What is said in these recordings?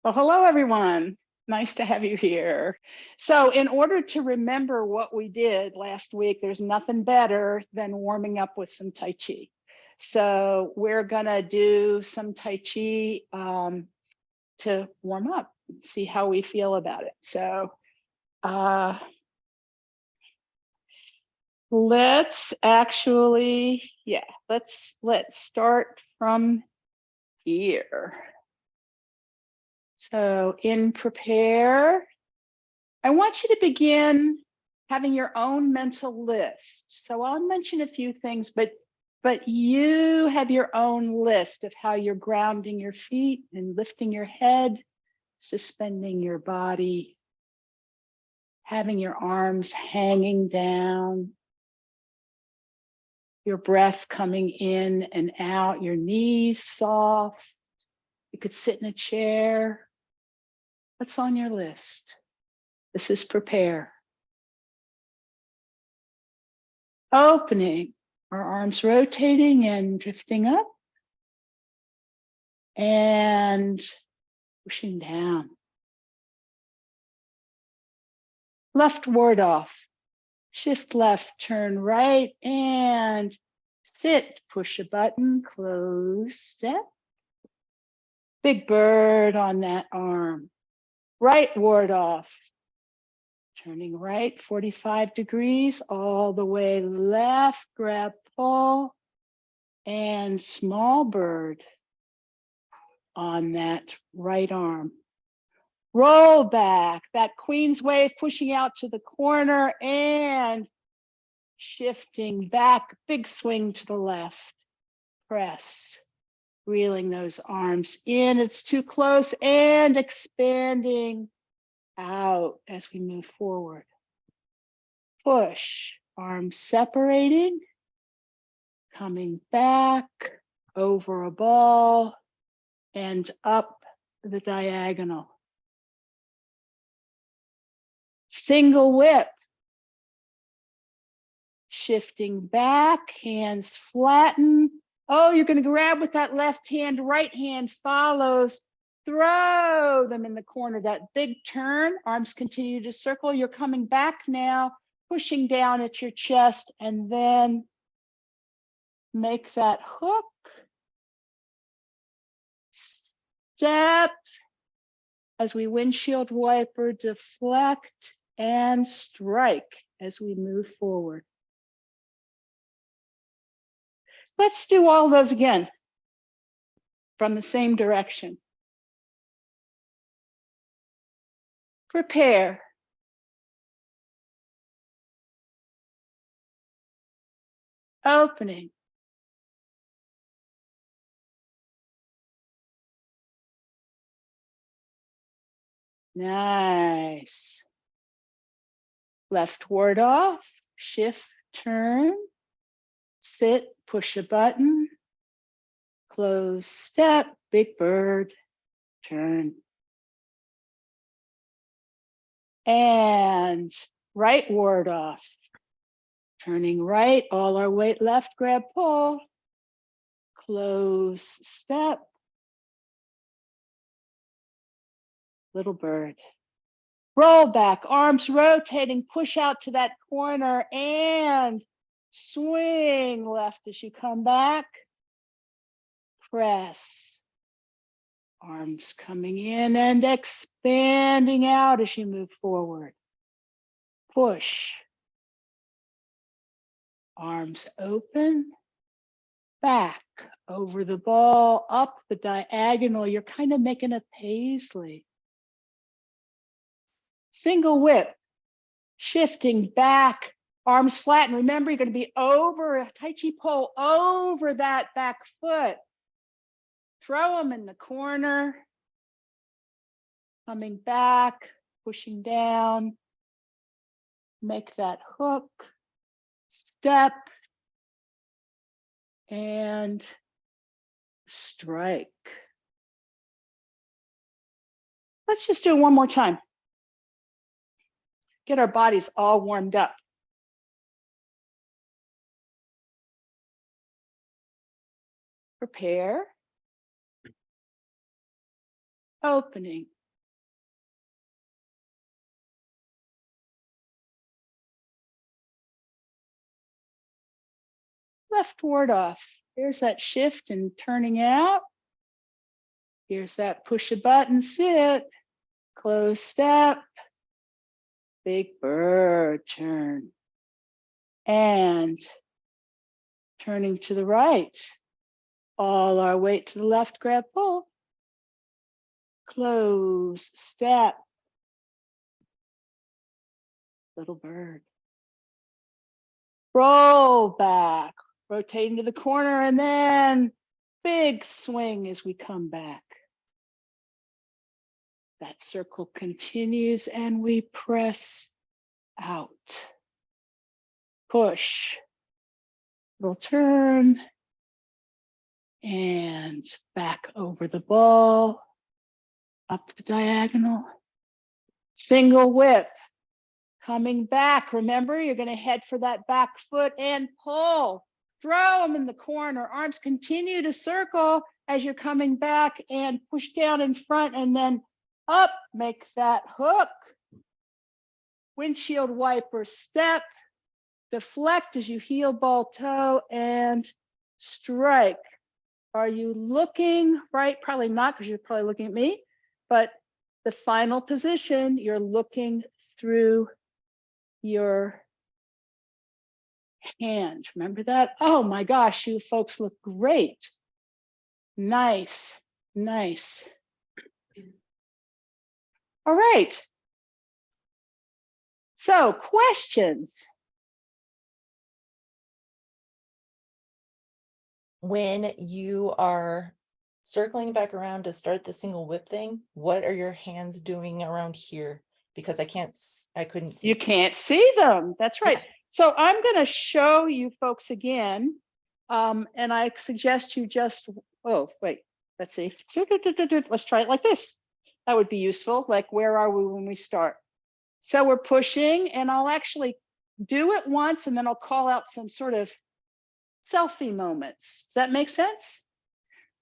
Well, hello, everyone. Nice to have you here. So in order to remember what we did last week, there's nothing better than warming up with some Tai Chi. So we're gonna do some Tai Chi to warm up, see how we feel about it. So let's actually, let's start from here. So in prepare, I want you to begin having your own mental list. So I'll mention a few things, but you have your own list of how you're grounding your feet and lifting your head, suspending your body, having your arms hanging down, your breath coming in and out, your knees soft. You could sit in a chair. What's on your list? This is prepare. Opening, our arms rotating and drifting up and pushing down. Left ward off, shift left, turn right and sit, push a button, close step. Big bird on that arm. Right ward off, turning right 45 degrees all the way left, grab, pull, and small bird on that right arm. Roll back, that Queen's wave pushing out to the corner and shifting back, big swing to the left. Press, reeling those arms in, it's too close, and expanding out as we move forward. Push, arms separating, coming back over a ball and up the diagonal. Single whip, shifting back, hands flatten. Oh, you're going to grab with that left hand, right hand follows, throw them in the corner, that big turn, arms continue to circle. You're coming back now, pushing down at your chest, and then make that hook, step, as we windshield wiper, deflect, and strike as we move forward. Let's do all those again from the same direction. Prepare. Opening. Nice. Left ward off, shift, turn, sit, push a button, close step, big bird, turn. And right ward off, turning right, all our weight left, grab, pull, close step, little bird. Roll back, arms rotating, push out to that corner and swing left as you come back. Press. Arms coming in and expanding out as you move forward. Push. Arms open. Back over the ball, up the diagonal. You're kind of making a paisley. Single whip. Shifting back, arms flat. And remember, you're going to be over a Tai Chi pole over that back foot. Throw them in the corner. Coming back, pushing down. Make that hook. Step. And strike. Let's just do it one more time. Get our bodies all warmed up. Prepare. opening. Left ward off. There's that shift and turning out. Here's that push a button, sit, close step, big bird turn. And turning to the right. All our weight to the left, grab pull. Close step. Little bird. Roll back, rotate into the corner, and then big swing as we come back. That circle continues and we press out. Push. Little turn. And back over the ball. Up the diagonal. Single whip. Coming back, remember, you're going to head for that back foot and pull. Throw them in the corner. Arms continue to circle as you're coming back and push down in front and then up. Make that hook. Windshield wiper step. Deflect as you heel ball toe and strike. Are you looking right? Probably not, because you're probably looking at me. But the final position, you're looking through your hand. Remember that? Oh my gosh, you folks look great. Nice, nice. All right. So, questions? When you are circling back around to start the single whip thing, what are your hands doing around here? Because I couldn't see. You can't see them. That's right. Yeah. So I'm going to show you folks again. And I suggest you just, oh, wait, let's see. Let's try it like this. That would be useful. Like, where are we when we start? So we're pushing, and I'll actually do it once, and then I'll call out some sort of selfie moments. Does that make sense?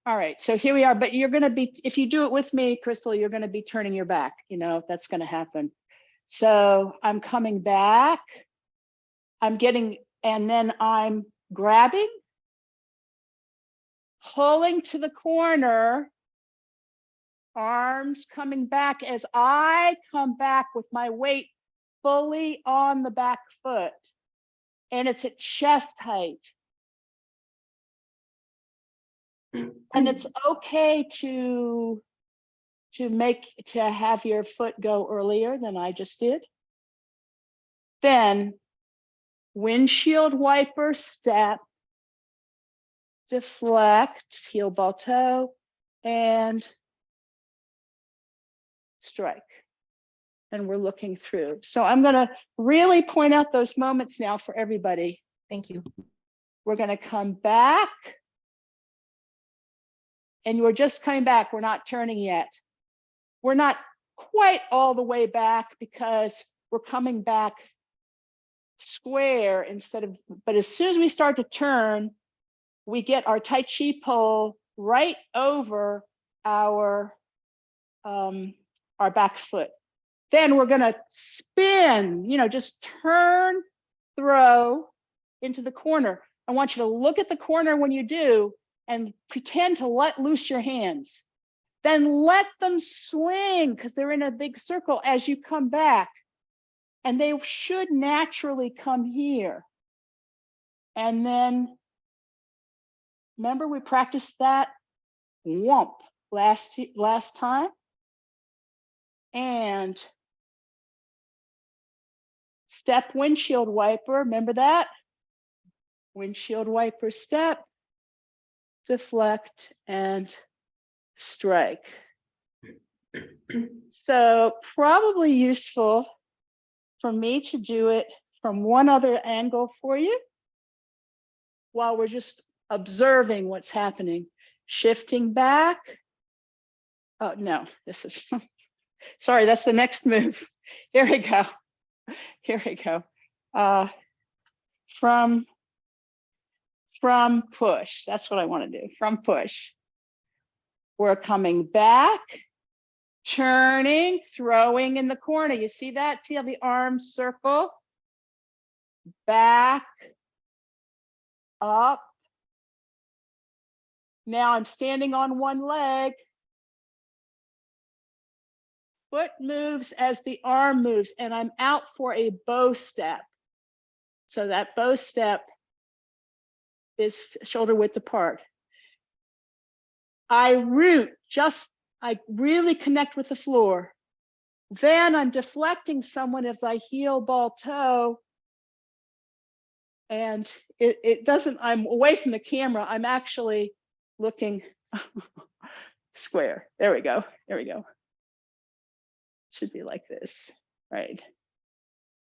All right, so here we are, but you're going to be, if you do it with me, Crystal, you're going to be turning your back, you know, that's going to happen. So I'm coming back, I'm getting, and then I'm grabbing, pulling to the corner, arms coming back as I come back with my weight fully on the back foot. And it's at chest height. And it's okay to have your foot go earlier than I just did. Then windshield wiper step, deflect, heel ball toe, and strike. And we're looking through. So I'm going to really point out those moments now for everybody. Thank you. We're going to come back. And we're just coming back. We're not turning yet. We're not quite all the way back because we're coming back square instead of, but as soon as we start to turn, we get our Tai Chi pole right over our back foot. Then we're going to spin, you know, just turn, throw into the corner. I want you to look at the corner when you do and pretend to let loose your hands. Then let them swing because they're in a big circle as you come back. And they should naturally come here. And then, remember we practiced that whomp last time? And step windshield wiper, remember that? Windshield wiper step, deflect, and strike. So probably useful for me to do it from one other angle for you while we're just observing what's happening. Shifting back. Oh, no, this is, sorry, that's the next move. Here we go. Here we go. From push, that's what I want to do, from push. We're coming back, turning, throwing in the corner. You see that? See how the arms circle? Back, up. Now I'm standing on one leg. Foot moves as the arm moves, and I'm out for a bow step. So that bow step is shoulder width apart. I root, I really connect with the floor. Then I'm deflecting someone as I heel, ball, toe. And it doesn't, I'm away from the camera. I'm actually looking square. There we go. There we go. Should be like this, right?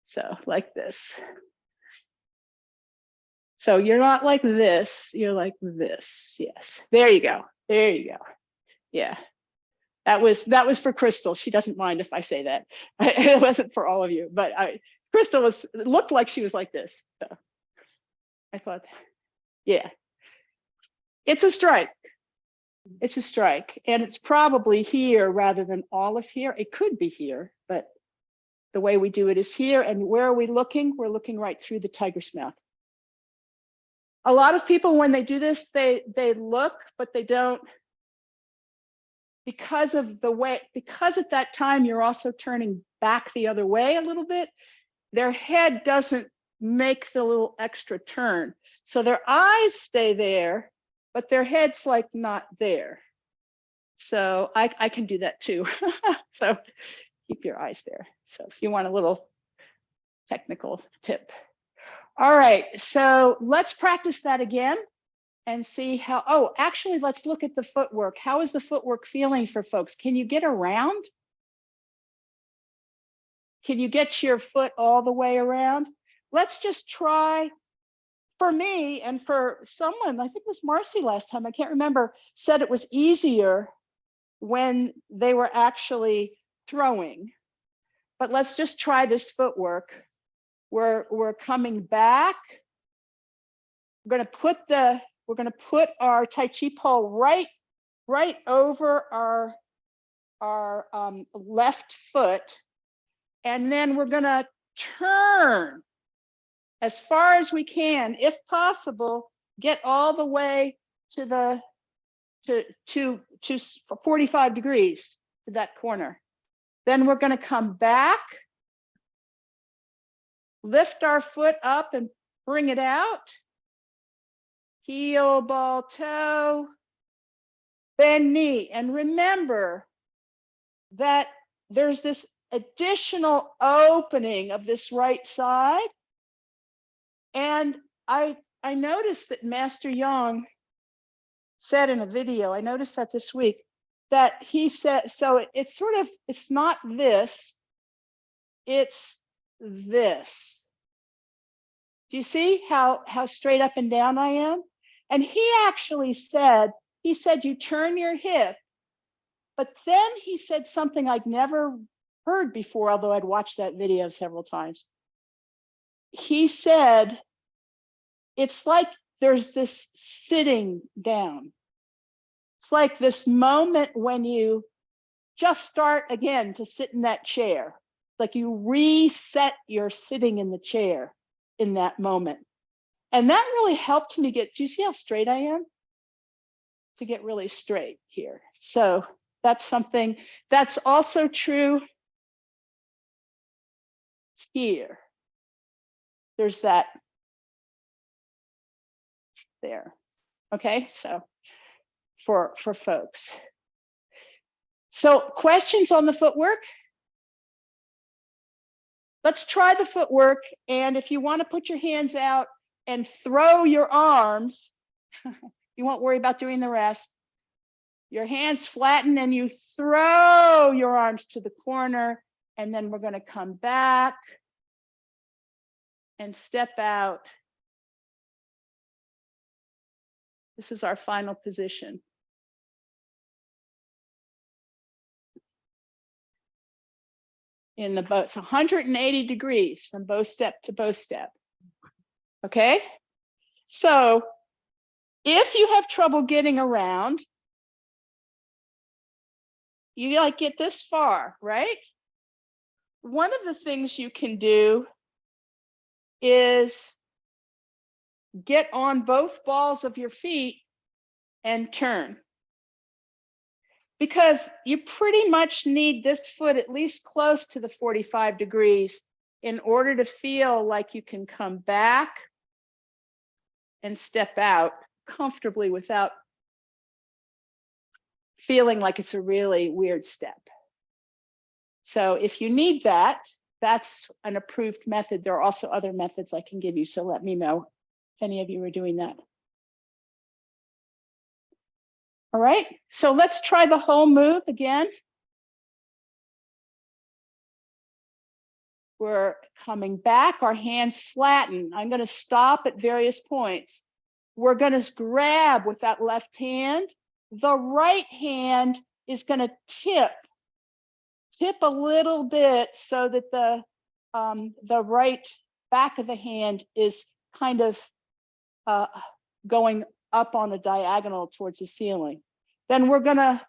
So like this. So you're not like this, you're like this. Yes, there you go. There you go. Yeah, that was for Crystal. She doesn't mind if I say that. It wasn't for all of you, but Crystal looked like she was like this. So I thought, yeah, it's a strike. It's a strike, and it's probably here rather than all of here. It could be here, but the way we do it is here. And where are we looking? We're looking right through the tiger's mouth. A lot of people, when they do this, they look, but they don't, because of the way, because at that time you're also turning back the other way a little bit, their head doesn't make the little extra turn. So their eyes stay there, but their head's like not there. So I can do that too. So keep your eyes there. So if you want a little technical tip. All right, so let's practice that again and see how, oh, actually, let's look at the footwork. How is the footwork feeling for folks? Can you get around? Can you get your foot all the way around? Let's just try. For me and for someone, I think it was Marcy last time, I can't remember, said it was easier when they were actually throwing. But let's just try this footwork. We're coming back. We're gonna put our Tai Chi pole right over our left foot, and then we're gonna turn as far as we can, if possible, get all the way to the to 45 degrees to that corner. Then we're gonna come back, lift our foot up and bring it out. Heel, ball, toe, bend knee. And remember that there's this additional opening of this right side. And I noticed that Master Yang said in a video, I noticed that this week, that he said, so it's sort of, it's not this, it's this. Do you see how straight up and down I am? And he actually said, you turn your hip, but then he said something I'd never heard before, although I'd watched that video several times. He said, it's like there's this sitting down. It's like this moment when you just start again to sit in that chair, like you reset your sitting in the chair in that moment. And that really helped me get, do you see how straight I am? To get really straight here. So that's something that's also true here. There's that there. Okay, so for folks. So questions on the footwork? Let's try the footwork. And if you want to put your hands out and throw your arms, you won't worry about doing the rest. Your hands flatten and you throw your arms to the corner, and then we're going to come back and step out. This is our final position. In the bow, it's 180 degrees from bow step to bow step. Okay, so if you have trouble getting around, you like get this far, right? One of the things you can do is get on both balls of your feet and turn. Because you pretty much need this foot at least close to the 45 degrees in order to feel like you can come back and step out comfortably without feeling like it's a really weird step. So if you need that, that's an approved method. There are also other methods I can give you, so let me know if any of you are doing that. All right, so let's try the whole move again. We're coming back, our hands flatten. I'm going to stop at various points. We're going to grab with that left hand. The right hand is going to tip a little bit so that the right back of the hand is kind of going up on a diagonal towards the ceiling. Then we're going to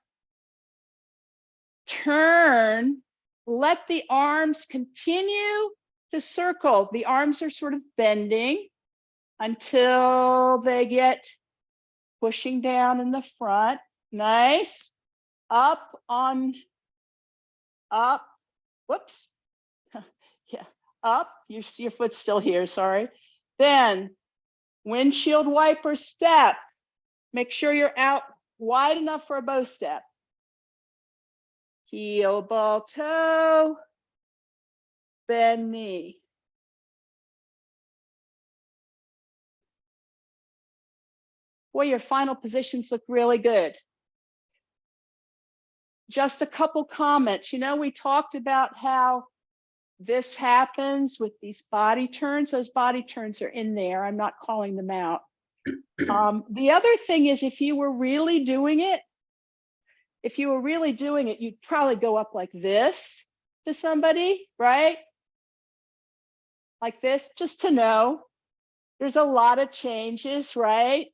turn, let the arms continue to circle. The arms are sort of bending until they get pushing down in the front. Nice. Up on, up, whoops. Yeah, up, your foot's still here, sorry. Then windshield wiper step. Make sure you're out wide enough for a bow step. Heel, ball, toe, bend knee. Boy, your final positions look really good. Just a couple comments. You know, we talked about how this happens with these body turns. Those body turns are in there. I'm not calling them out. The other thing is, if you were really doing it, you'd probably go up like this to somebody, right? Like this, just to know. There's a lot of changes, right?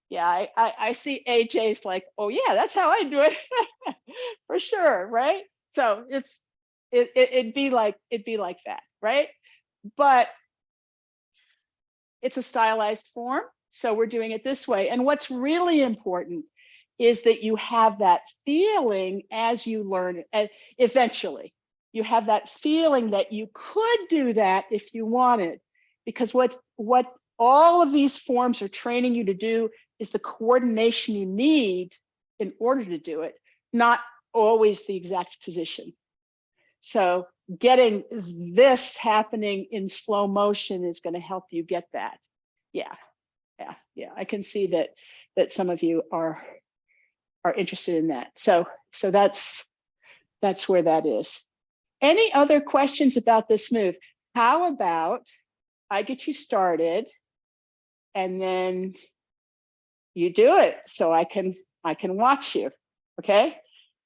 Yeah, I see AJ's like, oh yeah, that's how I do it. For sure, right? So it'd be like that, right? But it's a stylized form, so we're doing it this way. And what's really important is that you have that feeling as you learn it. Eventually, you have that feeling that you could do that if you wanted, because what all of these forms are training you to do is the coordination you need in order to do it, not always the exact position. So getting this happening in slow motion is going to help you get that. Yeah. I can see that some of you are interested in that. So that's where that is. Any other questions about this move? How about I get you started and then you do it so I can watch you. Okay.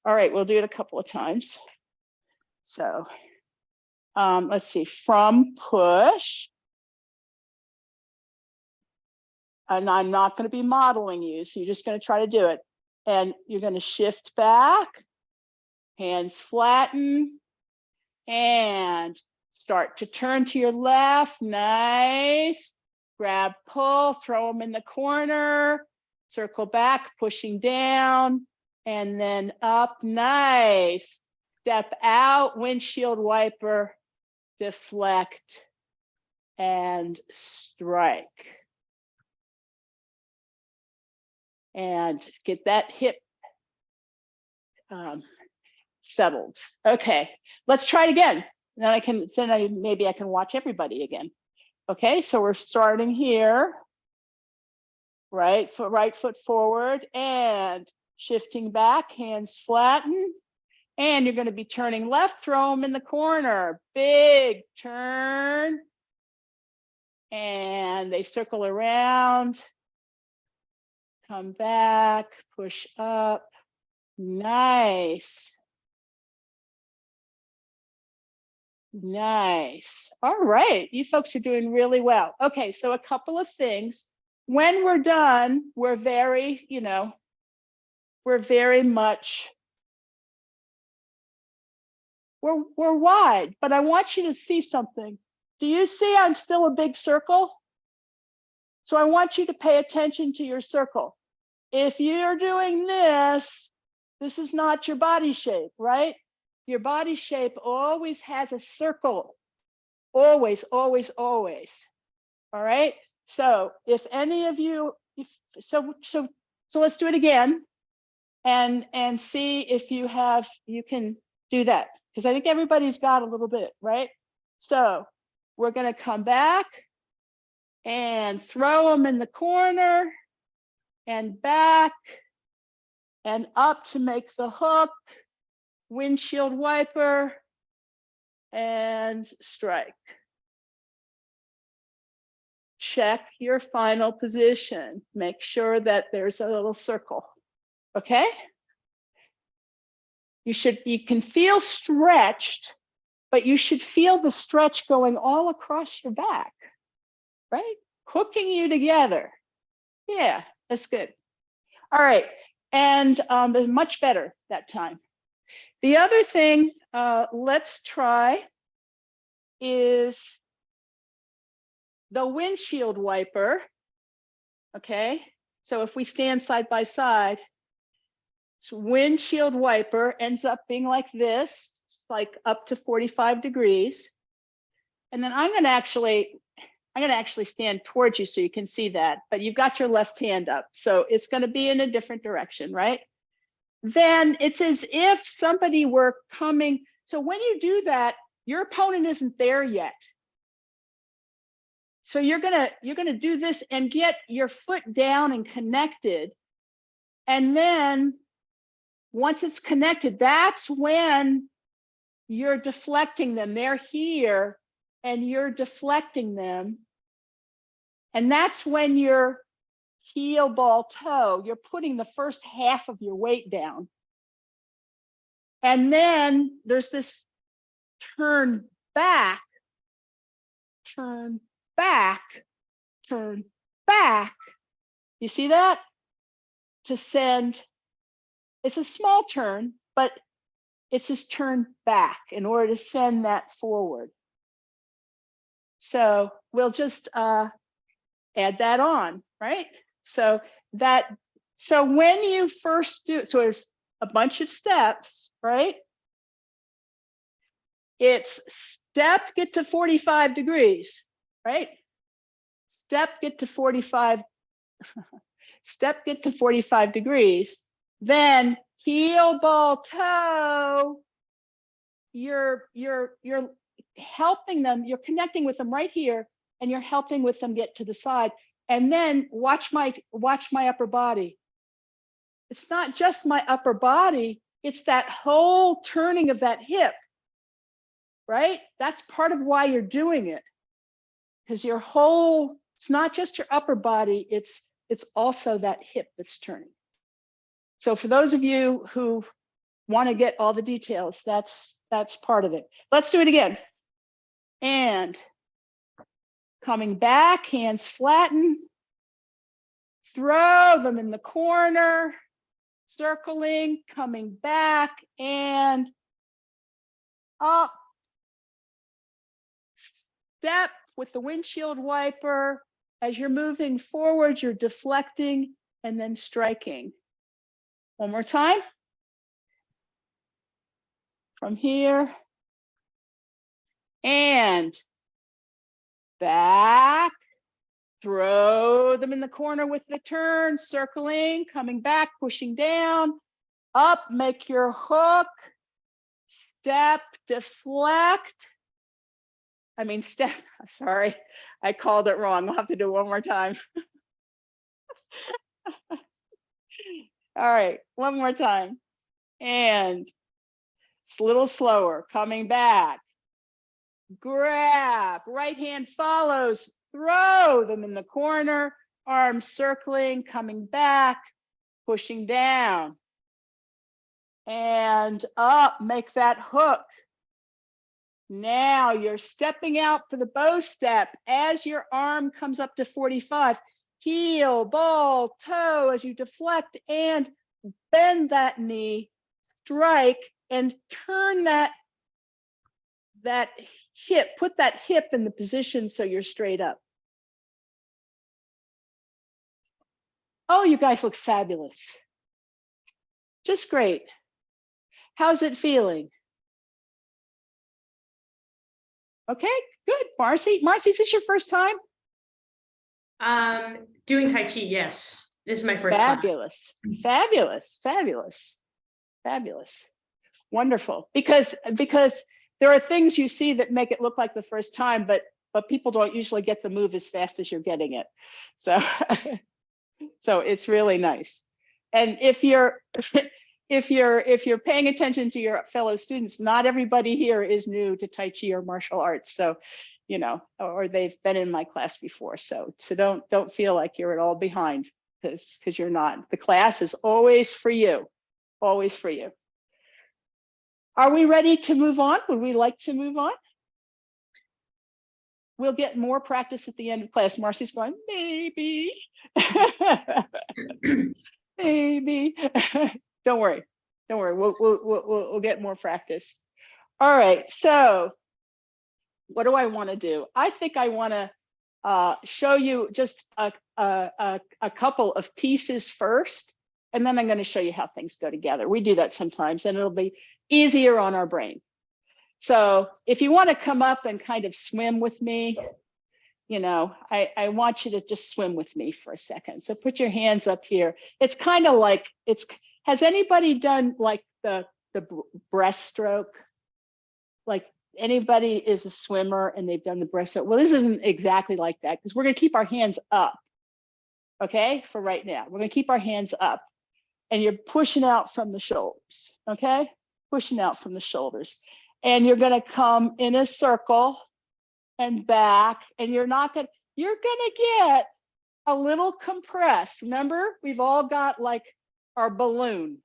All right, we'll do it a couple of times. So let's see, from push. And I'm not going to be modeling you, so you're just going to try to do it. And you're going to shift back, hands flatten, and start to turn to your left. Nice. Grab, pull, throw them in the corner, circle back, pushing down, and then up. Nice. Step out, windshield wiper, deflect, and strike. And get that hip settled. Okay, let's try it again. Then maybe I can watch everybody again. Okay, so we're starting here. Right foot forward and shifting back, hands flatten. And you're going to be turning left, throw them in the corner. Big turn. And they circle around. Come back, push up. Nice. Nice. All right, you folks are doing really well. Okay, so a couple of things. When we're done, we're very much we're wide, but I want you to see something. Do you see I'm still a big circle? So I want you to pay attention to your circle. If you're doing this is not your body shape, right? Your body shape always has a circle. Always, always, always. All right. So if any of you, so let's do it again and see if you can do that. Because I think everybody's got a little bit, right? So we're going to come back and throw them in the corner and back and up to make the hook, windshield wiper, and strike. Check your final position. Make sure that there's a little circle, okay? You can feel stretched, but you should feel the stretch going all across your back, right? Hooking you together. Yeah, that's good. All right, and much better that time. The other thing, let's try is the windshield wiper, okay? So if we stand side by side, so windshield wiper ends up being like this, like up to 45 degrees. And then I'm gonna actually stand towards you so you can see that, but you've got your left hand up. So it's gonna be in a different direction, right? Then it's as if somebody were coming. So when you do that, your opponent isn't there yet. So you're gonna do this and get your foot down and connected. And then once it's connected, that's when you're deflecting them. They're here and you're deflecting them. And that's when you're heel, ball, toe, you're putting the first half of your weight down. And then there's this turn back, turn back, turn back. You see that? To send, it's a small turn, but it's this turn back in order to send that forward. So we'll just add that on, right? So when you first do, so there's a bunch of steps, right? It's step, get to 45 degrees, right? Step, get to 45, step, get to 45 degrees. Then heel, ball, toe, you're helping them, you're connecting with them right here, and you're helping with them get to the side. And then watch my upper body. It's not just my upper body, it's that whole turning of that hip, right? That's part of why you're doing it. Because your whole, it's not just your upper body, it's also that hip that's turning. So for those of you who want to get all the details, that's part of it. Let's do it again. And coming back, hands flatten, throw them in the corner, circling, coming back and up, step with the windshield wiper. As you're moving forward, you're deflecting and then striking. One more time. From here and back, throw them in the corner with the turn, circling, coming back, pushing down, up, make your hook, step, deflect. I mean, step, sorry, I called it wrong. I'll have to do it one more time. All right, one more time. And it's a little slower, coming back. Grab, right hand follows, throw them in the corner, arms circling, coming back, pushing down. And up, make that hook. Now you're stepping out for the bow step as your arm comes up to 45. Heel, ball, toe as you deflect and bend that knee, strike and turn that that hip, put that hip in the position so you're straight up. Oh, you guys look fabulous. Just great. How's it feeling? Okay, good. Marcy, is this your first time? Doing Tai Chi, yes. This is my first time. Fabulous, fabulous, fabulous, fabulous. Wonderful. Because there are things you see that make it look like the first time, but people don't usually get the move as fast as you're getting it. So so it's really nice. And if you're paying attention to your fellow students, not everybody here is new to Tai Chi or martial arts. So, you know, or they've been in my class before. So don't feel like you're at all behind, because you're not. The class is always for you, always for you. Are we ready to move on? Would we like to move on? We'll get more practice at the end of class. Marcy's going, maybe. Maybe. Don't worry. Don't worry. We'll get more practice. All right. So what do I want to do? I think I want to show you just a couple of pieces first, and then I'm going to show you how things go together. We do that sometimes, and it'll be easier on our brain. So if you want to come up and kind of swim with me, you know, I want you to just swim with me for a second. So put your hands up here. It's kind of like, has anybody done like the breaststroke? Like anybody is a swimmer and they've done the breaststroke? Well, this isn't exactly like that, because we're going to keep our hands up. Okay, for right now, we're going to keep our hands up, and you're pushing out from the shoulders. Okay, pushing out from the shoulders. And you're going to come in a circle and back, and you're gonna get a little compressed. Remember, we've all got like our balloon.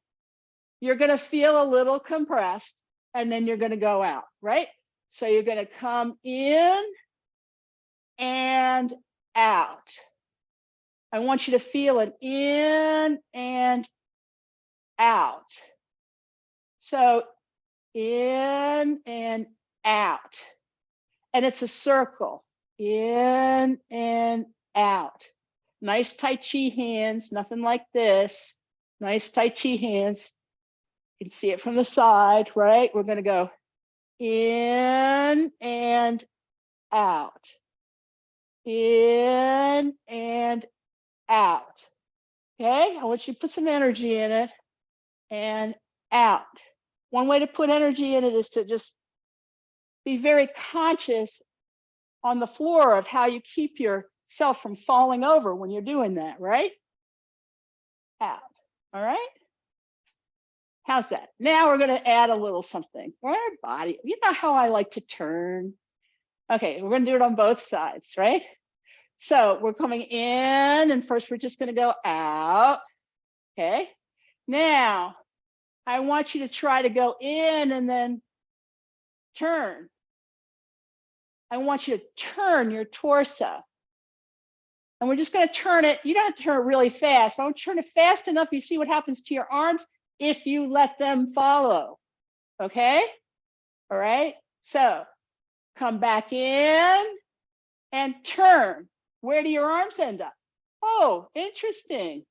You're going to feel a little compressed, and then you're going to go out, right? So you're going to come in and out. I want you to feel it in and out. So in and out. And it's a circle, in and out. Nice Tai Chi hands, nothing like this. Nice Tai Chi hands. You can see it from the side, right? We're going to go in and out. In and out. Okay, I want you to put some energy in it, and out. One way to put energy in it is to just be very conscious on the floor of how you keep yourself from falling over when you're doing that, right? Out. All right. How's that? Now we're going to add a little something. Our body. You know how I like to turn. Okay, we're going to do it on both sides, right? So we're coming in, and first we're just going to go out. Okay. Now I want you to try to go in and then turn. I want you to turn your torso. And we're just going to turn it. You don't have to turn it really fast, but I want you to turn it fast enough you see what happens to your arms if you let them follow. Okay? All right. So come back in and turn. Where do your arms end up? Oh, interesting.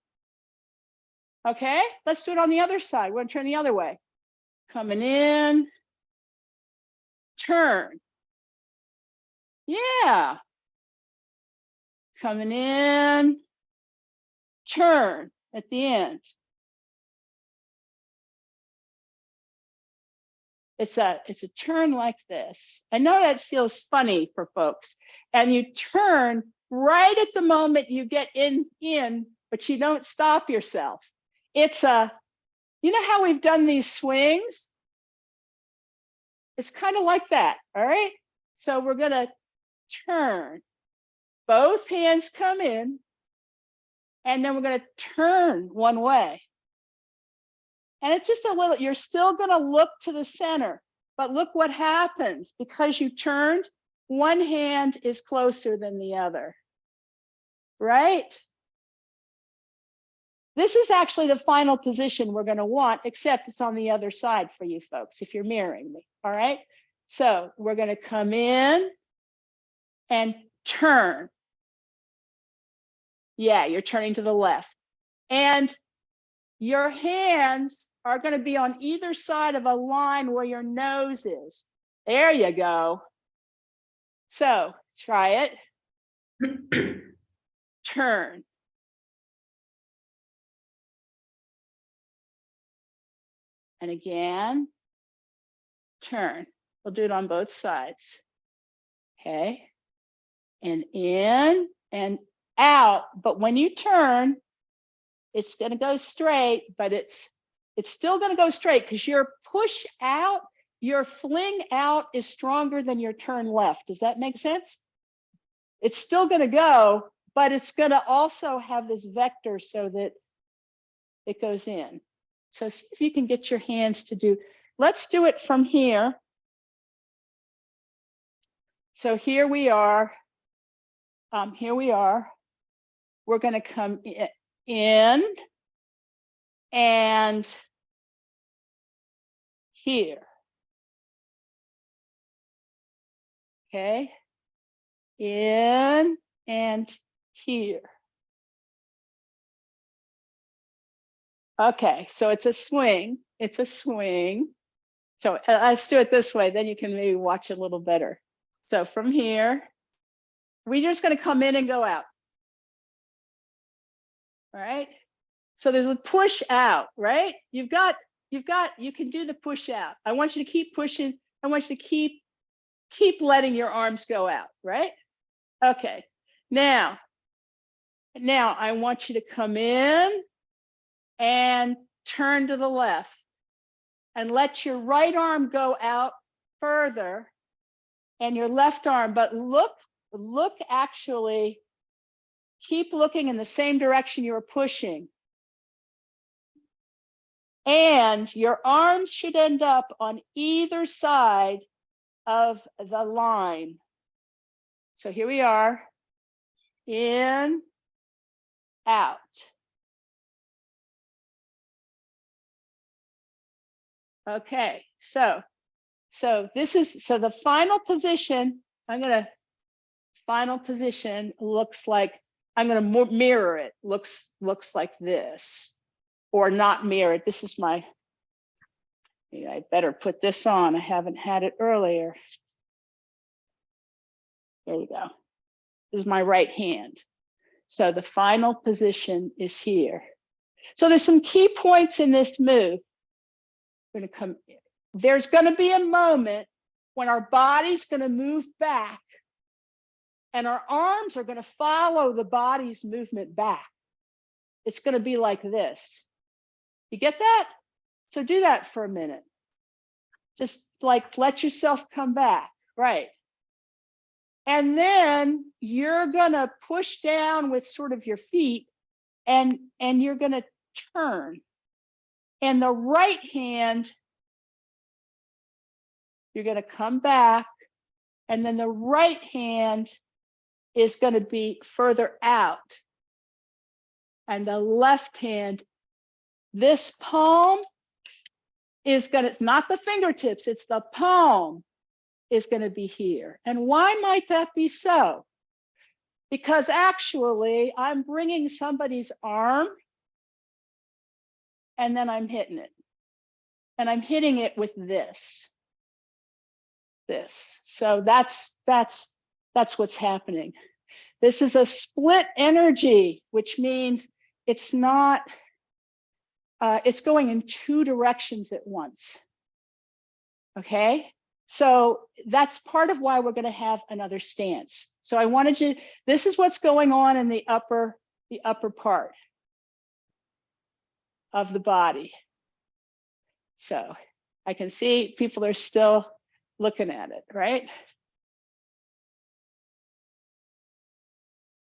Okay, let's do it on the other side. We're going to turn the other way. Coming in, turn. Yeah. Coming in, turn at the end. It's a turn like this. I know that feels funny for folks. And you turn right at the moment you get in, but you don't stop yourself. It's you know how we've done these swings? It's kind of like that, all right? So we're gonna turn. Both hands come in, and then we're gonna turn one way. And it's just a little, you're still gonna look to the center, but look what happens. Because you turned, one hand is closer than the other, right? This is actually the final position we're going to want, except it's on the other side for you folks if you're mirroring me. All right. So we're going to come in and turn. Yeah, you're turning to the left. And your hands are going to be on either side of a line where your nose is. There you go. So try it. Turn. And again, turn. We'll do it on both sides. Okay. And in and out. But when you turn, it's going to go straight, but it's still going to go straight because your push out, your fling out is stronger than your turn left. Does that make sense? It's still going to go, but it's going to also have this vector so that it goes in. So see if you can get your hands to do. Let's do it from here. So here we are. Here we are. We're going to come in and here. Okay. In and here. Okay, so it's a swing. It's a swing. So let's do it this way, then you can maybe watch a little better. So from here, we're just going to come in and go out. All right. So there's a push out, right? You can do the push out. I want you to keep pushing. I want you to keep letting your arms go out, right? Okay. Now I want you to come in and turn to the left and let your right arm go out further and your left arm, but look actually, keep looking in the same direction you were pushing. And your arms should end up on either side of the line. So here we are, in, out. Okay, so the final position, final position looks like, I'm going to mirror it, looks like this, or not mirror it. This is my, I better put this on. I haven't had it earlier. There we go. This is my right hand. So the final position is here. So there's some key points in this move. We're going to come. There's going to be a moment when our body's going to move back and our arms are going to follow the body's movement back. It's going to be like this. You get that? So do that for a minute. Just like let yourself come back, right? And then you're going to push down with sort of your feet and you're going to turn. And the right hand, you're going to come back, and then the right hand is going to be further out. And the left hand, this palm is going to, it's not the fingertips, it's the palm is going to be here. And why might that be so? Because actually I'm bringing somebody's arm and then I'm hitting it. And I'm hitting it with this. So that's what's happening. This is a split energy, which means it's not, it's going in two directions at once. Okay, so that's part of why we're going to have another stance. So I wanted you, this is what's going on in the upper part of the body. So I can see people are still looking at it, right?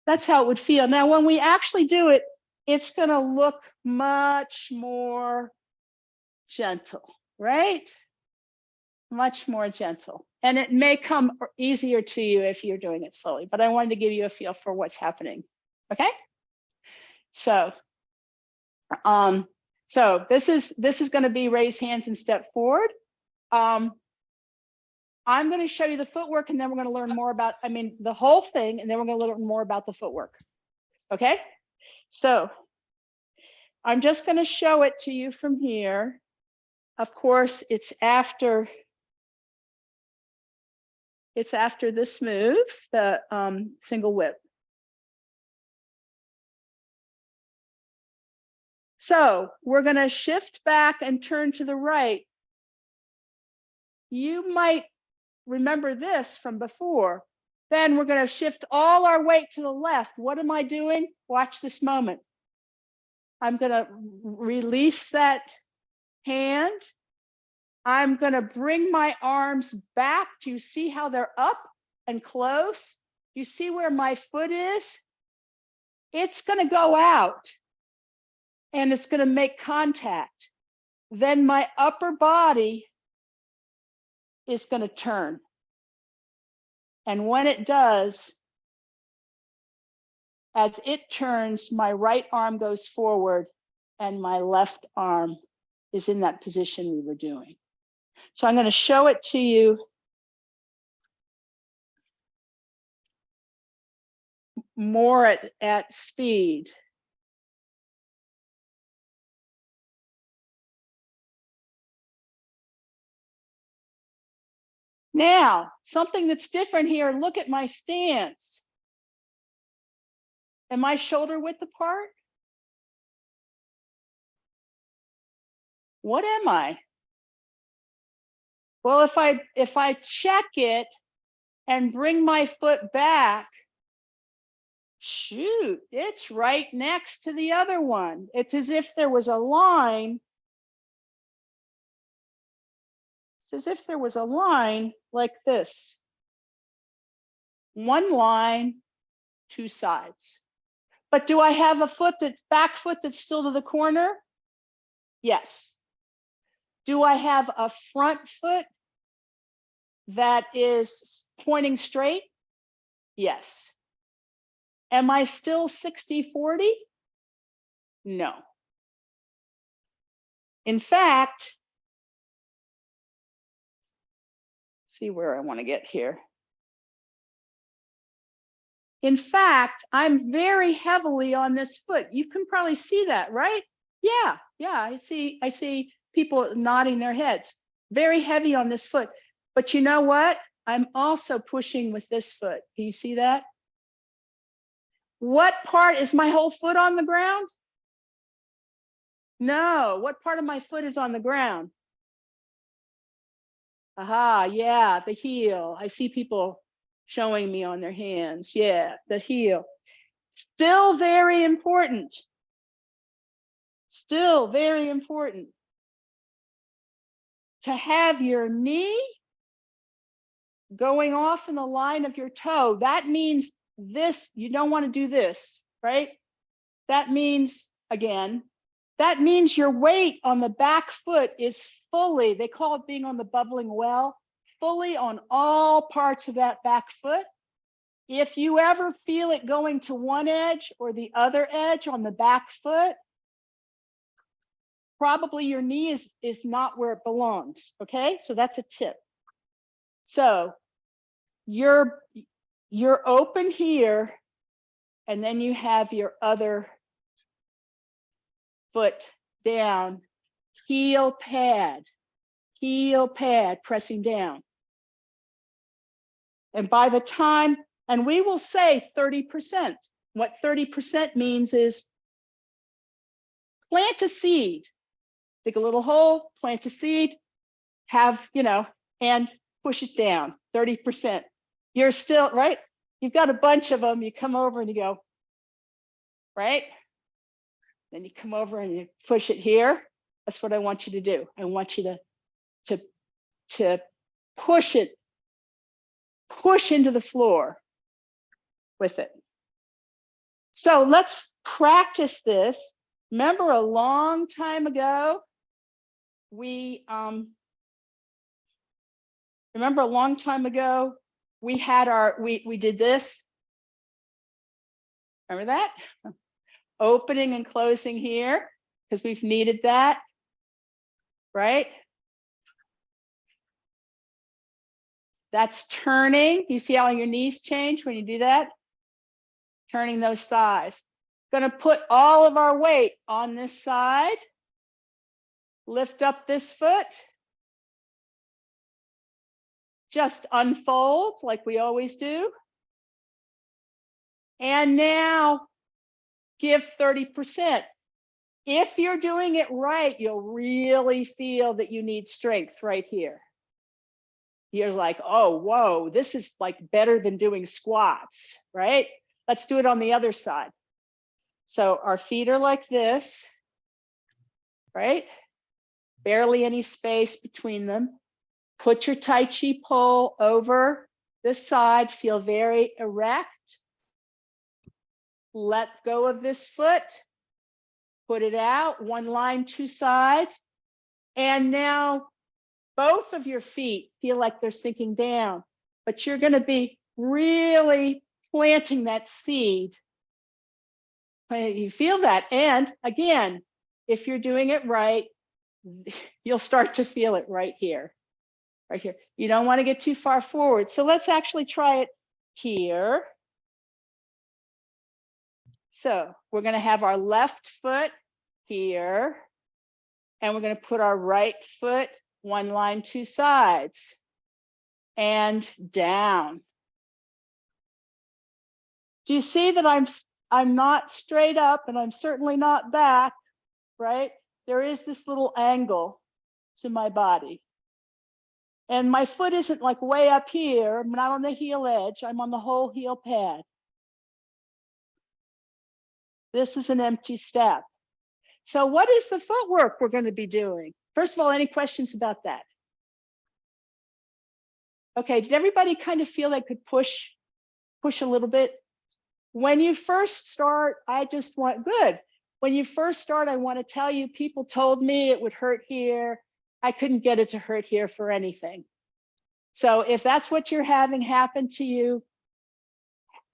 That's how it would feel. Now, when we actually do it, it's going to look much more gentle, right? Much more gentle. And it may come easier to you if you're doing it slowly, but I wanted to give you a feel for what's happening. Okay? So this is going to be raise hands and step forward. I'm going to show you the footwork, and then we're going to learn more about, I mean, the whole thing, and then we're going to learn more about the footwork. Okay? So I'm just going to show it to you from here. Of course, it's after this move, the single whip. So we're going to shift back and turn to the right. You might remember this from before. Then we're going to shift all our weight to the left. What am I doing? Watch this moment. I'm going to release that hand. I'm going to bring my arms back. Do you see how they're up and close? You see where my foot is? It's going to go out and it's going to make contact. Then my upper body is going to turn. And when it does, as it turns, my right arm goes forward and my left arm is in that position we were doing. So I'm going to show it to you more at speed. Now, something that's different here, look at my stance. Am I shoulder width apart? What am I? Well, if I check it and bring my foot back, shoot, it's right next to the other one. It's as if there was a line. It's as if there was a line like this. One line, two sides. But do I have a back foot that's still to the corner? Yes. Do I have a front foot that is pointing straight? Yes. Am I still 60-40? No. In fact, see where I want to get here. In fact, I'm very heavily on this foot. You can probably see that, right? Yeah, I see people nodding their heads. Very heavy on this foot. But you know what? I'm also pushing with this foot. Can you see that? What part is my whole foot on the ground? No, what part of my foot is on the ground? Aha, yeah, the heel. I see people showing me on their hands. Yeah, the heel. Still very important. Still very important to have your knee going off in the line of your toe. That means this, you don't want to do this, right? That means, again, that means your weight on the back foot is fully, they call it being on the bubbling well, fully on all parts of that back foot. If you ever feel it going to one edge or the other edge on the back foot, probably your knee is not where it belongs, okay? So that's a tip. So you're open here, and then you have your other foot down, heel pad, pressing down. And by the time, and we will say 30%. What 30% means is plant a seed, dig a little hole, plant a seed, have, and push it down, 30%. You're still, right? You've got a bunch of them, you come over and you go, right? Then you come over and you push it here. That's what I want you to do. I want you to push it, push into the floor with it. So let's practice this. Remember a long time ago, we had we did this. Remember that? Opening and closing here, because we've needed that, right? That's turning. You see how your knees change when you do that? Turning those thighs. Going to put all of our weight on this side. Lift up this foot. Just unfold like we always do. And now give 30%. If you're doing it right, you'll really feel that you need strength right here. You're like, oh, whoa, this is like better than doing squats, right? Let's do it on the other side. So our feet are like this, right? Barely any space between them. Put your Tai Chi pole over this side, feel very erect. Let go of this foot, put it out, one line, two sides. And now both of your feet feel like they're sinking down, but you're going to be really planting that seed. You feel that. And again, if you're doing it right, you'll start to feel it right here. Right here. You don't want to get too far forward. So let's actually try it here. So we're going to have our left foot here, and we're going to put our right foot one line, two sides, and down. Do you see that I'm not straight up and I'm certainly not back, right? There is this little angle to my body. And my foot isn't like way up here. I'm not on the heel edge. I'm on the whole heel pad. This is an empty step. So what is the footwork we're going to be doing? First of all, any questions about that? Okay, did everybody kind of feel they could push a little bit? When you first start, When you first start, I want to tell you, people told me it would hurt here. I couldn't get it to hurt here for anything. So if that's what you're having happen to you,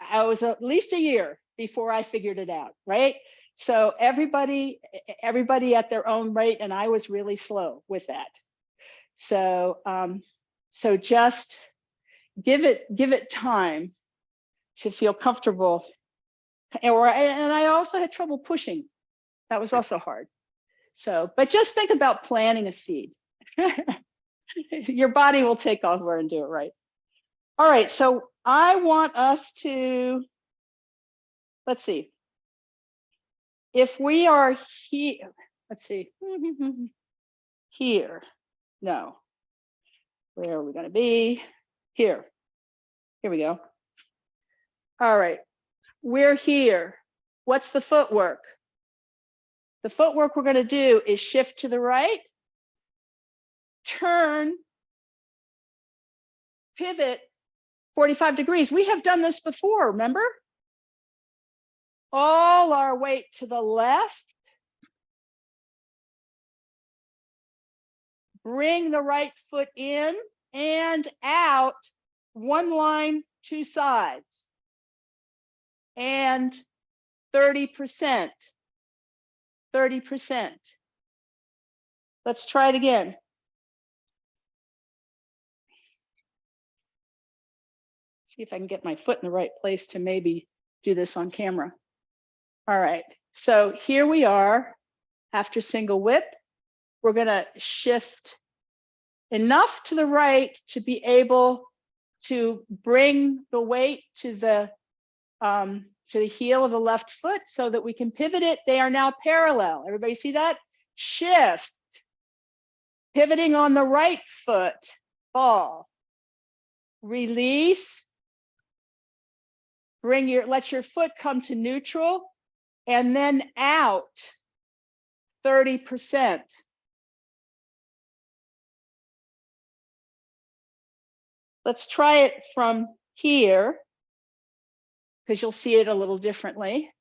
I was at least a year before I figured it out, right? So everybody at their own rate, and I was really slow with that. So so just give it time to feel comfortable. And I also had trouble pushing. That was also hard. So, but just think about planting a seed. Your body will take over and do it right. All right, so I want us to, let's see. If we are here, let's see, here, no. Where are we gonna be? Here, here we go. All right, we're here. What's the footwork? The footwork we're gonna do is shift to the right, turn, pivot 45 degrees. We have done this before, remember? All our weight to the left. Bring the right foot in and out, one line, two sides. And 30%. 30%. Let's try it again. See if I can get my foot in the right place to maybe do this on camera. All right, so here we are after single whip. We're gonna shift enough to the right to be able to bring the weight to the heel of the left foot so that we can pivot it. They are now parallel. Everybody see that? Shift. Pivoting on the right foot, fall. Release. Let your foot come to neutral and then out 30%. Let's try it from here because you'll see it a little differently.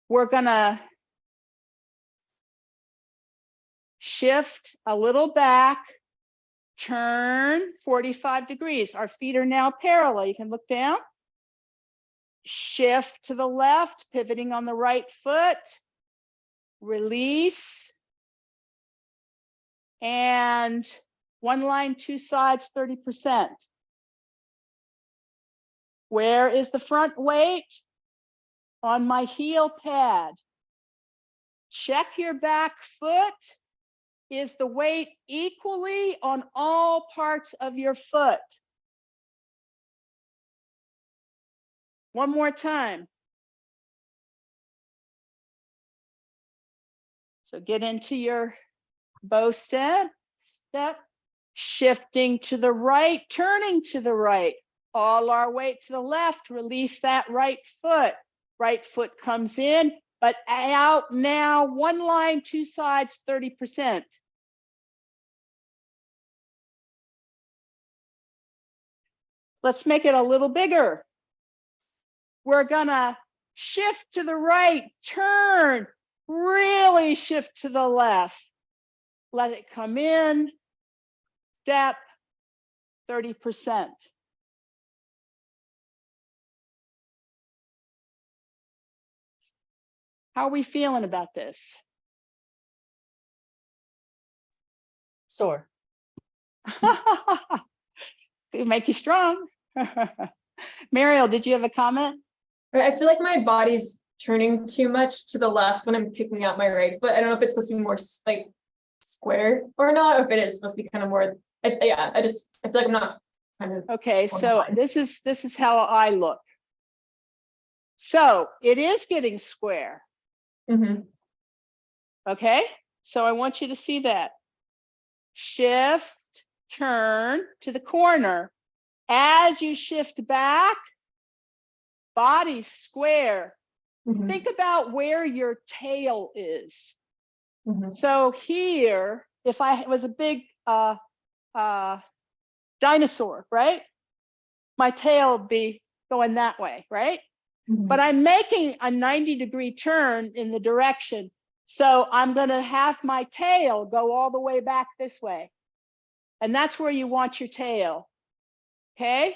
We're gonna shift a little back, turn 45 degrees. Our feet are now parallel. You can look down. Shift to the left, pivoting on the right foot. Release. And One line, two sides, 30%. Where is the front weight? On my heel pad. Check your back foot. Is the weight equally on all parts of your foot? One more time. So get into your bow step, shifting to the right, turning to the right. All our weight to the left, release that right foot. Right foot comes in, but out now, one line, two sides, 30%. Let's make it a little bigger. We're gonna shift to the right, turn, really shift to the left. Let it come in, step, 30%. How are we feeling about this? Sore. It make you strong. Mariel, did you have a comment? I feel like my body's turning too much to the left when I'm picking out my right foot. I don't know if it's supposed to be more like square or not, or if it is supposed to be kind of more. I feel like I'm not kind of. Okay, so this is how I look. So it is getting square. Mm-hmm. Okay, so I want you to see that. Shift, turn to the corner. As you shift back, body square. Mm-hmm. Think about where your tail is. Mm-hmm. So here, if I was a big dinosaur, right? My tail would be going that way, right? Mm-hmm. But I'm making a 90-degree turn in the direction. So I'm gonna have my tail go all the way back this way. And that's where you want your tail, okay?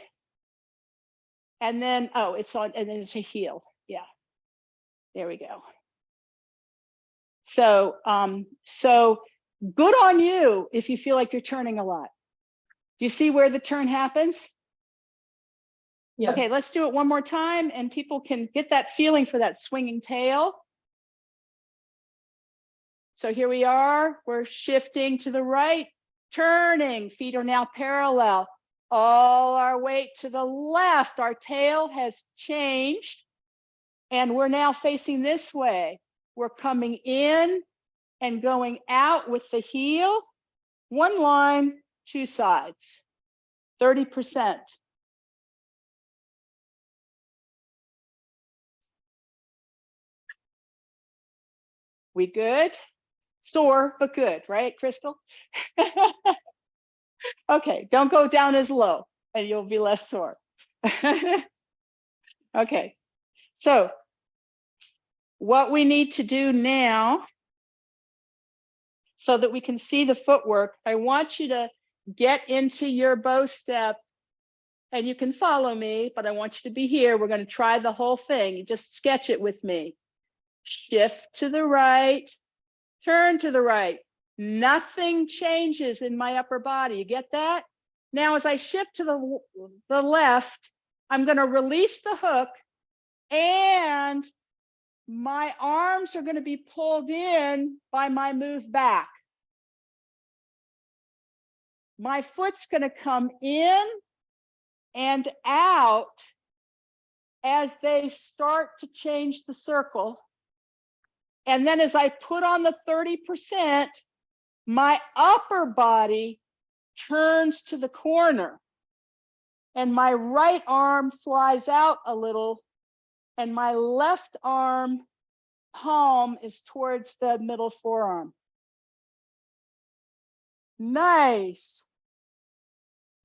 And then, oh, it's on, and then it's a heel, yeah. There we go. So, so good on you if you feel like you're turning a lot. Do you see where the turn happens? Yeah. Okay, let's do it one more time and people can get that feeling for that swinging tail. So here we are, we're shifting to the right, turning, feet are now parallel. All our weight to the left, our tail has changed and we're now facing this way. We're coming in and going out with the heel, one line, two sides, 30%. We good? Sore, but good, right, Crystal? Okay, don't go down as low and you'll be less sore. Okay, so what we need to do now so that we can see the footwork, I want you to get into your bow step and you can follow me, but I want you to be here. We're going to try the whole thing. You just sketch it with me. Shift to the right, turn to the right. Nothing changes in my upper body. You get that? Now, as I shift to the left, I'm going to release the hook and my arms are going to be pulled in by my move back. My foot's going to come in and out as they start to change the circle. And then as I put on the 30%, my upper body turns to the corner and my right arm flies out a little and my left arm palm is towards the middle forearm. Nice.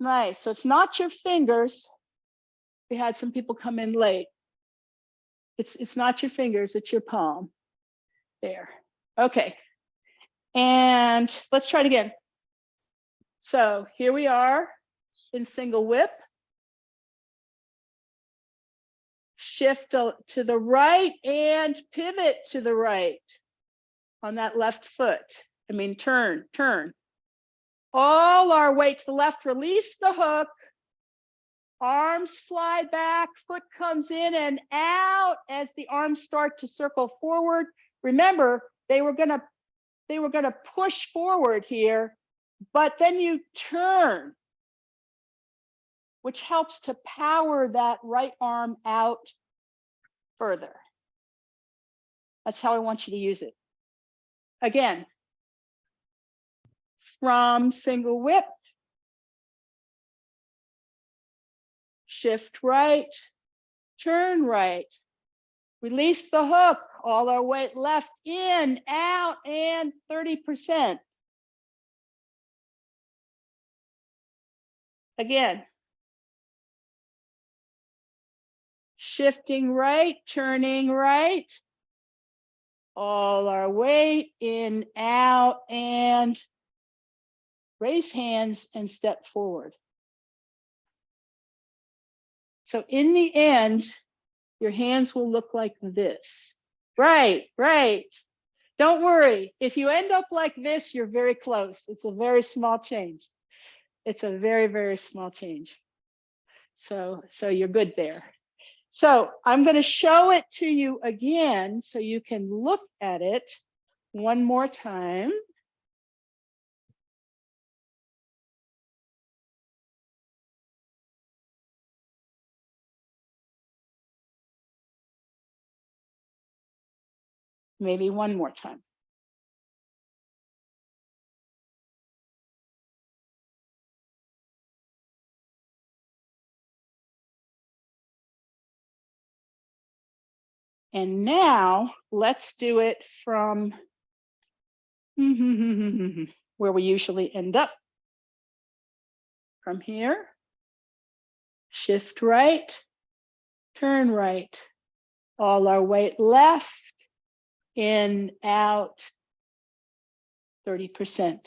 Nice. So it's not your fingers. We had some people come in late. It's not your fingers, it's your palm. There. Okay. And let's try it again. So here we are in single whip. Shift to the right and pivot to the right on that left foot. I mean, turn. all our weight to the left, release the hook. Arms fly back, foot comes in and out as the arms start to circle forward. Remember, they were gonna push forward here, but then you turn, which helps to power that right arm out further. That's how I want you to use it. Again, from single whip, shift right, turn right, release the hook, all our weight left, in, out, and 30%. Again, shifting right, turning right, all our weight, in, out, and raise hands and step forward. So in the end, your hands will look like this. Right, right. Don't worry. If you end up like this, you're very close. It's a very small change. It's a very, very small change. So you're good there. So I'm going to show it to you again so you can look at it one more time. Maybe one more time. And now let's do it from where we usually end up. From here, shift right, turn right, all our weight left, in, out, 30%.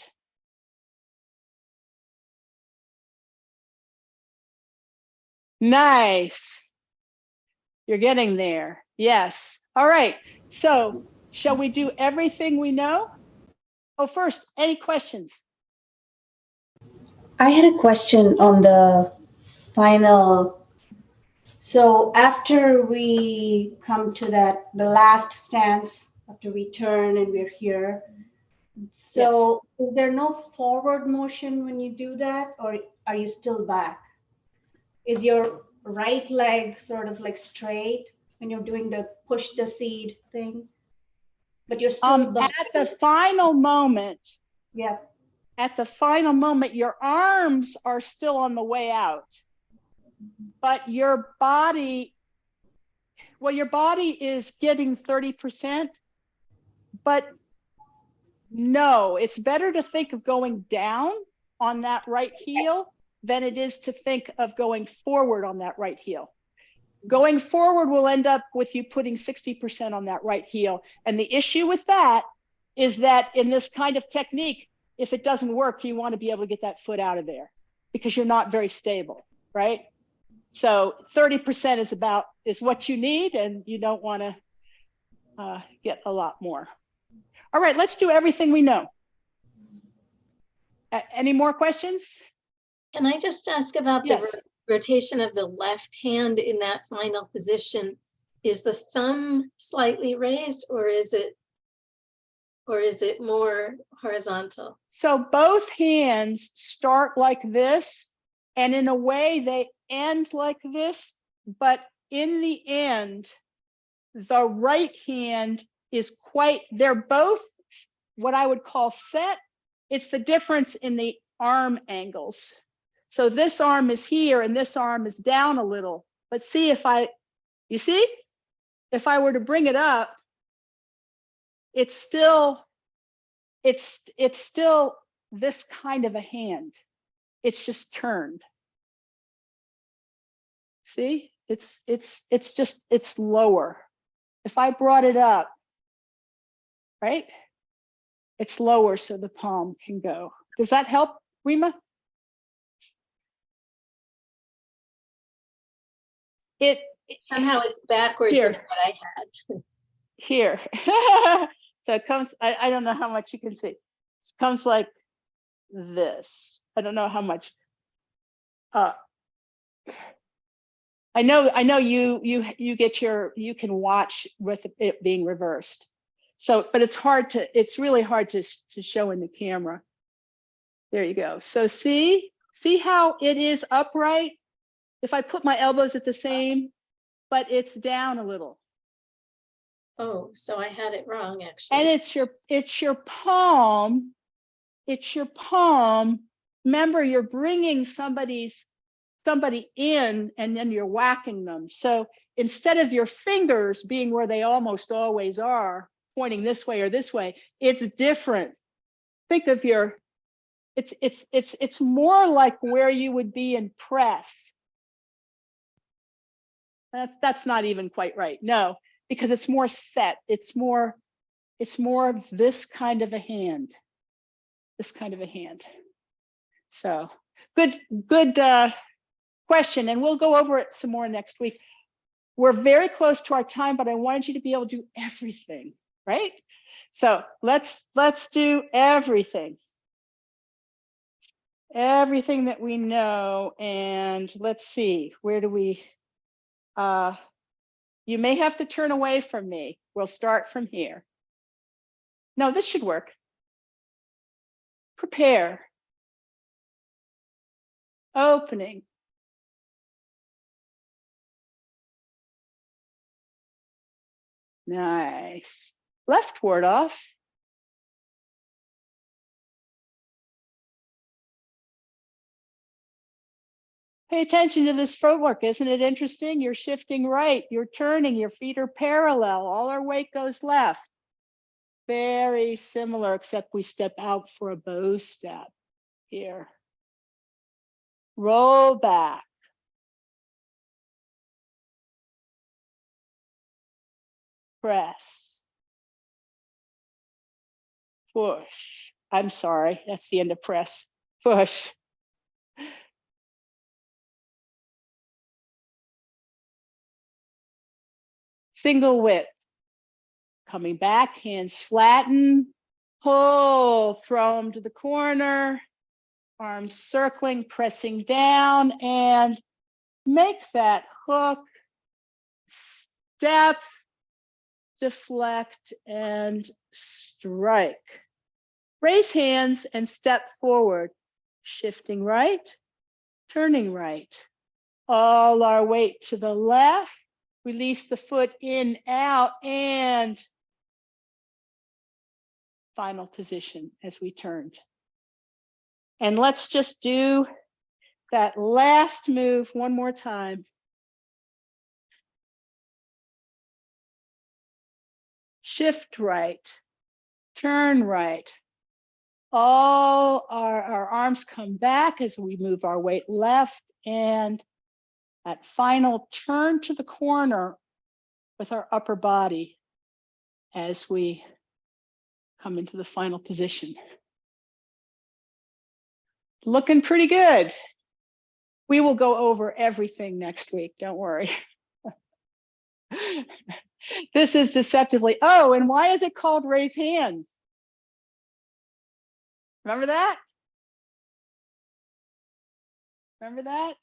Nice. You're getting there. Yes. All right. So shall we do everything we know? Oh, first, any questions? I had a question on the final. So after we come to that, the last stance, after we turn and we're here. So is there no forward motion when you do that, or are you still back? Is your right leg sort of like straight when you're doing the push the seed thing? But you're still back. At the final moment, Yeah. at the final moment, your arms are still on the way out, but your body, well, your body is getting 30%, but no, it's better to think of going down on that right heel than it is to think of going forward on that right heel. Going forward will end up with you putting 60% on that right heel. And the issue with that is that in this kind of technique, if it doesn't work, you want to be able to get that foot out of there because you're not very stable, right? So 30% is what you need, and you don't want to get a lot more. All right, let's do everything we know. Any more questions? Can I just ask about Yes. the rotation of the left hand in that final position? Is the thumb slightly raised, or is it more horizontal? So both hands start like this, and in a way they end like this, but in the end, the right hand is they're both what I would call set. It's the difference in the arm angles. So this arm is here and this arm is down a little, but see if I were to bring it up, it's still this kind of a hand. It's just turned. See, it's lower. If I brought it up, right? It's lower so the palm can go. Does that help, Rima? Somehow it's backwards Here. of what I had. Here. So it comes, I don't know how much you can see. It comes like this. I don't know how much. I know you get you can watch with it being reversed. So, but it's really hard to show in the camera. There you go. So see how it is upright? If I put my elbows at the same, but it's down a little. Oh, so I had it wrong, actually. And it's your palm. It's your palm. Remember, you're bringing somebody in and then you're whacking them. So instead of your fingers being where they almost always are, pointing this way or this way, it's different. Think of it's more like where you would be in press. That's not even quite right. No, because it's more set. It's more of this kind of a hand. This kind of a hand. So good question, and we'll go over it some more next week. We're very close to our time, but I wanted you to be able to do everything, right? So let's do everything that we know, and let's see, where do we? You may have to turn away from me. We'll start from here. No, this should work. Prepare. Opening. Nice. Left ward off. Pay attention to this footwork. Isn't it interesting? You're shifting right, you're turning, your feet are parallel, all our weight goes left. Very similar, except we step out for a bow step here. Roll back. Press. Push. I'm sorry, that's the end of press. Push. Single width. Coming back, hands flatten, pull, throw them to the corner, arms circling, pressing down, and make that hook, step, deflect, and strike. Raise hands and step forward, shifting right, turning right. All our weight to the left. Release the foot in, out, and final position as we turned. And let's just do that last move one more time. Shift right, turn right. All our arms come back as we move our weight left, and that final turn to the corner with our upper body as we come into the final position. Looking pretty good. We will go over everything next week, don't worry. This is deceptively, oh, and why is it called raise hands? Remember that? Remember that?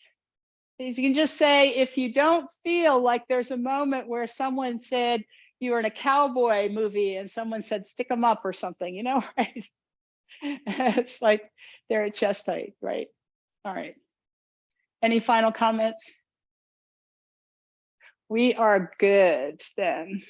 You can just say, if you don't feel like there's a moment where someone said you were in a cowboy movie and someone said, stick them up or something, you know, right? It's like they're at chest height, right? All right. Any final comments? We are good then.